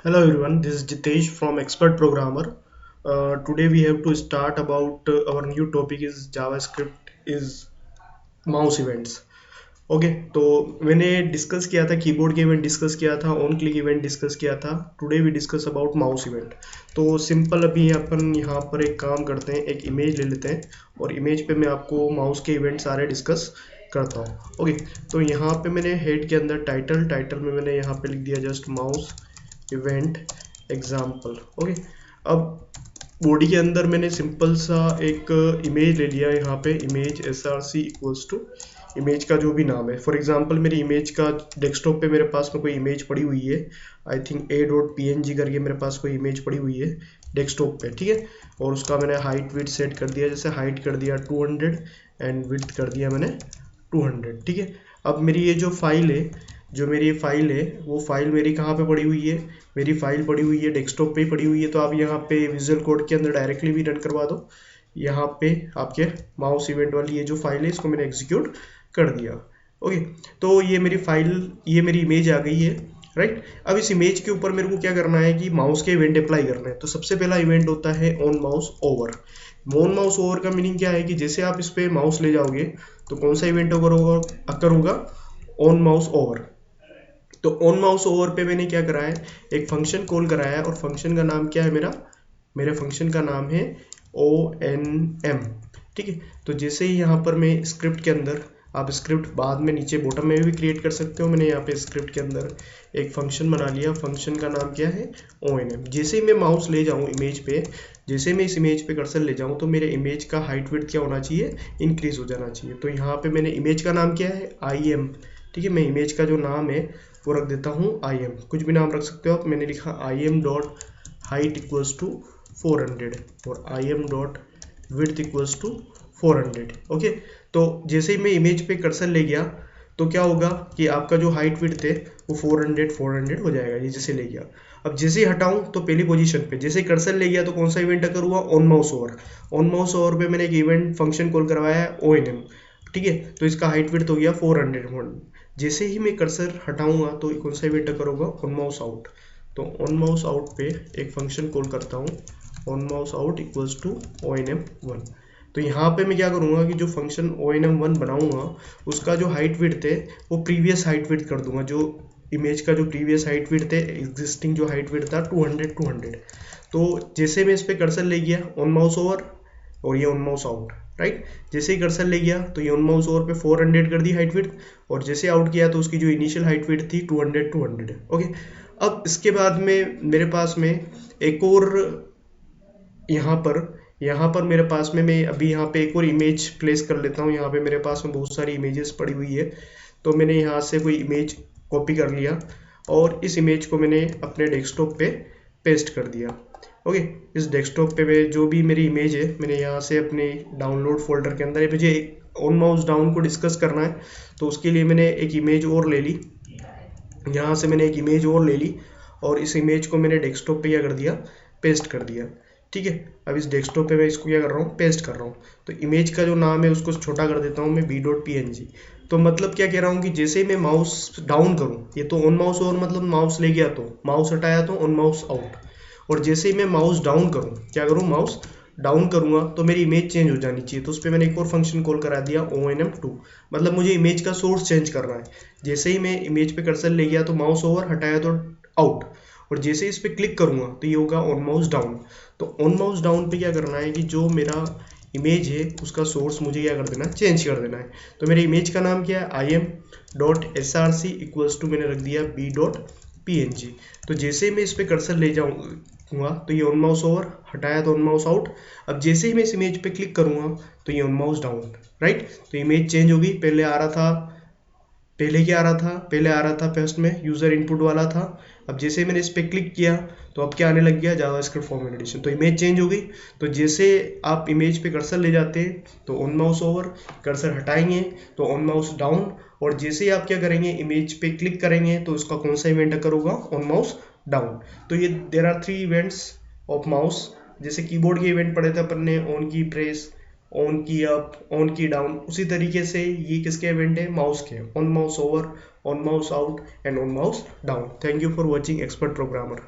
Hello everyone, this is Jitesh from Expert Programmer. Today we have to start about our new topic is JavaScript is mouse events. Okay तो मैंने discuss किया था keyboard के event discuss किया था on click event discuss किया था today we discuss about mouse event. तो सिंपल अभी अपन यहाँ पर एक काम करते हैं, एक इमेज ले लेते हैं और इमेज पे मैं आपको माउस के इवेंट सारे डिस्कस करता हूँ। ओके तो यहाँ पे मैंने हेड के अंदर टाइटल में मैंने यहाँ पे लिख दिया just mouse event example. Okay अब बॉडी के अंदर मैंने सिंपल सा एक इमेज ले लिया, यहाँ पे image src equals to image का जो भी नाम है। फॉर एग्जांपल मेरी इमेज का डेस्कटॉप पे मेरे पास में कोई इमेज पड़ी हुई है, आई थिंक a.png करके मेरे पास कोई इमेज पड़ी हुई है डेस्कटॉप पे, ठीक है। और उसका मैंने हाइट विड्थ सेट कर दिया, जैसे हाइट कर दिया 200 एंड विड्थ कर दिया मैंने 200, ठीक है। अब मेरी ये जो फाइल है, जो मेरी फाइल है वो फाइल मेरी कहाँ पे पड़ी हुई है, मेरी फाइल पड़ी हुई है डेस्कटॉप पे ही पड़ी हुई है। तो आप यहाँ पे विजुअल कोड के अंदर डायरेक्टली भी रन करवा दो। यहाँ पे आपके माउस इवेंट वाली ये जो फाइल है इसको मैंने एग्जीक्यूट कर दिया। ओके तो ये मेरी फाइल, ये मेरी इमेज आ गई है, राइट। अब इस इमेज के ऊपर मेरे को क्या करना है कि माउस के इवेंट अप्लाई करना है। तो सबसे पहला इवेंट होता है on mouse over. On mouse over का मीनिंग क्या है कि जैसे आप इस पे माउस ले जाओगे तो कौन सा इवेंट अकर होगा, ऑन माउस ओवर। तो ऑन माउस ओवर पे मैंने क्या करा है, एक फंक्शन कॉल कराया है और फंक्शन का नाम क्या है, मेरे फंक्शन का नाम है ONM, ठीक है। तो जैसे ही यहाँ पर मैं स्क्रिप्ट के अंदर, आप स्क्रिप्ट बाद में नीचे बॉटम में भी क्रिएट कर सकते हो, मैंने यहाँ पे स्क्रिप्ट के अंदर एक फंक्शन बना लिया, फंक्शन का नाम क्या है ONM। जैसे ही मैं माउस ले जाऊँ इमेज पे, जैसे मैं इस इमेज पे कर्सर ले जाऊँ तो मेरे इमेज का हाइट विड्थ क्या होना चाहिए, इंक्रीज हो जाना चाहिए। तो यहाँ पे मैंने इमेज का नाम क्या है IM, ठीक है। मैं इमेज का जो नाम है वो रख देता हूँ IM, कुछ भी नाम रख सकते हो आप। मैंने लिखा IM dot height equals to 400 और IM dot width equals to 400। Okay तो जैसे ही मैं इमेज पे कर्सर ले गया तो क्या होगा कि आपका जो हाइट विड्थ है वो 400 हो जाएगा, ये जैसे ले गया। अब जैसे ही हटाऊं तो पहली पोजीशन पे जैसे ही कर्सर ले गया तो कौन सा इवेंट अकर हुआ, on mouse over. On mouse over पे मैंने एक इवेंट फंक्शन कॉल करवाया है ONM, ठीक है। तो इसका हाइट विड्थ हो गया 400। जैसे ही मैं कर्सर हटाऊंगा तो कौन सा इवेंट अकर होगा, ऑन माउस आउट। तो ऑन माउस आउट पे एक फंक्शन कॉल करता हूँ, on mouse out equals to ONM1। तो यहाँ पे मैं क्या करूँगा कि जो फंक्शन ONM1 बनाऊंगा उसका जो हाइट विड्थ है वो प्रीवियस हाइट विड्थ कर दूंगा, जो इमेज का जो प्रीवियस हाइट विड्थ है, एग्जिस्टिंग जो हाइट विड्थ था 200। तो जैसे मैं इस पे कर्सर ले गया ऑन माउस ओवर और ये ऑन माउस आउट, राइट। जैसे ही कर्सर ले गया तो ये ऑन माउस ओवर पे 400 कर दी हाइट विड्थ, और जैसे आउट किया तो उसकी जो इनिशियल हाइट विड्थ थी 200। ओके अब इसके बाद में मेरे पास में एक और, यहाँ पर मेरे पास में मैं अभी यहाँ पे एक और इमेज प्लेस कर लेता हूँ। यहाँ पे मेरे पास में बहुत सारी इमेजेस पड़ी हुई है, तो मैंने यहाँ से कोई इमेज कॉपी कर लिया और इस इमेज को मैंने अपने डेस्कटॉप पे पेस्ट कर दिया। ओके इस डेस्कटॉप पे जो भी मेरी इमेज है मैंने यहाँ से अपने डाउनलोड फोल्डर के अंदर, मुझे ऑन माउस डाउन को डिस्कस करना है तो उसके लिए मैंने एक इमेज और ले ली, यहाँ से मैंने एक इमेज और ले ली और इस इमेज को मैंने डेस्कटॉप पे क्या कर दिया, पेस्ट कर दिया, ठीक है। अब इस डेस्कटॉप पे मैं इसको क्या कर रहा हूँ, पेस्ट कर रहा हूँ। तो इमेज का जो नाम है उसको छोटा कर देता हूँ मैं b.png। तो मतलब क्या कह रहा हूँ कि जैसे ही मैं माउस डाउन करूँ, ये तो ऑन माउस और मतलब माउस ले गया तो माउस हटाया तो ऑन माउस आउट, और जैसे ही मैं माउस डाउन करूँ, क्या करूँ, माउस डाउन करूंगा तो मेरी इमेज चेंज हो जानी चाहिए। तो उस पर मैंने एक और फंक्शन कॉल करा दिया ONM2, मतलब मुझे इमेज का सोर्स चेंज करना है। जैसे ही मैं इमेज पे कर्सर ले गया तो माउस ओवर, हटाया तो आउट, और जैसे इस पर क्लिक करूंगा तो ये होगा ऑन माउस डाउन। तो ऑन माउस डाउन पे क्या करना है कि जो मेरा इमेज है उसका सोर्स मुझे क्या कर देना है, चेंज कर देना है। तो मेरे इमेज का नाम क्या है, IM.src इक्वल्स टू मैंने रख दिया b.png। तो जैसे ही मैं इस पर कर्सर ले जाऊंगा तो ये ऑन माउस ओवर, हटाया तो ऑन माउस आउट। अब जैसे ही मैं इस इमेज पे क्लिक करूंगा तो ये ऑन माउस डाउन, राइट। तो इमेज चेंज होगी, पहले आ रहा था, पहले क्या आ रहा था, पहले आ रहा था फर्स्ट में यूजर इनपुट वाला था। अब जैसे ही मैंने इस पर क्लिक किया तो अब क्या आने लग गया, जावास्क्रिप्ट फॉर्मेट एडिशन। तो इमेज चेंज हो गई। तो जैसे आप इमेज पे कर्सर ले जाते हैं तो ऑन माउस ओवर, कर्सर हटाएंगे तो ऑन माउस डाउन, और जैसे ही आप क्या करेंगे, इमेज पे क्लिक करेंगे तो उसका कौन सा इवेंट अकर होगा, ऑन माउस डाउन। तो ये there are 3 events of mouse. जैसे कीबोर्ड के इवेंट पढ़े थे अपन ने, on key press, on key up, on key down, उसी तरीके से ये किसके इवेंट है, माउस के, on mouse over, on mouse out and on mouse down. Thank you for watching expert programmer.